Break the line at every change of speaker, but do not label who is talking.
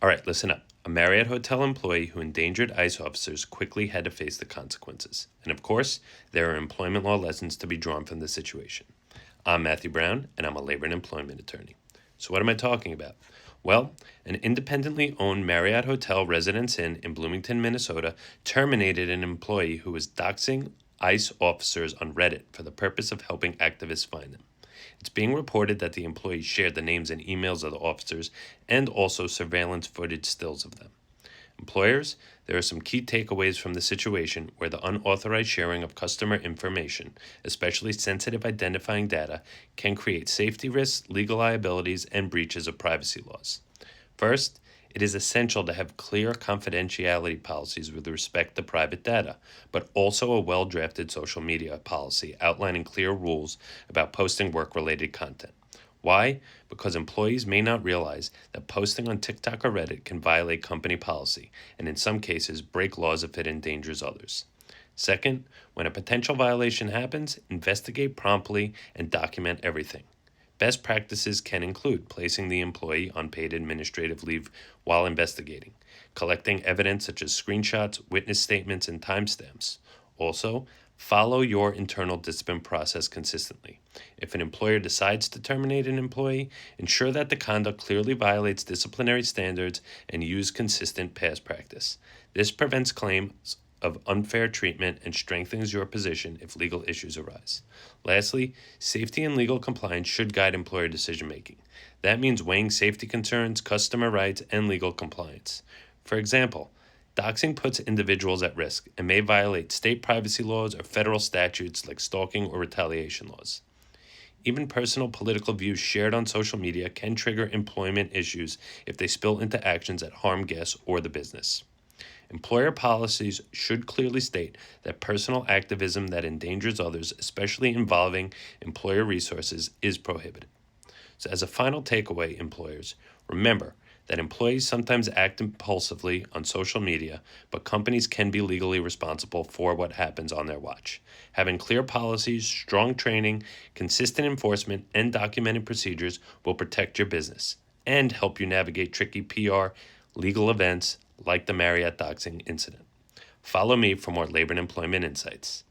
All right, listen up. A Marriott hotel employee who endangered ICE officers quickly had to face the consequences. And of course, there are employment law lessons to be drawn from this situation. I'm Matthew Brown, and I'm a labor and employment attorney. So, what am I talking about? Well, an independently owned Marriott Hotel Residence Inn in Bloomington, Minnesota, terminated an employee who was doxing ICE officers on Reddit for the purpose of helping activists find them. It's being reported that the employees shared the names and emails of the officers and also surveillance footage stills of them. Employers, there are some key takeaways from the situation where the unauthorized sharing of customer information, especially sensitive identifying data, can create safety risks, legal liabilities, and breaches of privacy laws. First, it is essential to have clear confidentiality policies with respect to private data, but also a well-drafted social media policy outlining clear rules about posting work-related content. Why? Because employees may not realize that posting on TikTok or Reddit can violate company policy, and in some cases break laws if it endangers others. Second, when a potential violation happens, investigate promptly and document everything. Best practices can include placing the employee on paid administrative leave while investigating, collecting evidence such as screenshots, witness statements, and timestamps. Also, follow your internal discipline process consistently. If an employer decides to terminate an employee, ensure that the conduct clearly violates disciplinary standards and use consistent past practice. This prevents claims of unfair treatment and strengthens your position if legal issues arise. Lastly, safety and legal compliance should guide employer decision-making. That means weighing safety concerns, customer rights, and legal compliance. For example, doxing puts individuals at risk and may violate state privacy laws or federal statutes like stalking or retaliation laws. Even personal political views shared on social media can trigger employment issues if they spill into actions that harm guests or the business. Employer policies should clearly state that personal activism that endangers others, especially involving employer resources, is prohibited. So as a final takeaway, employers, remember that employees sometimes act impulsively on social media, but companies can be legally responsible for what happens on their watch. Having clear policies, strong training, consistent enforcement, and documented procedures will protect your business and help you navigate tricky PR, legal events, like the Marriott doxing incident. Follow me for more labor and employment insights.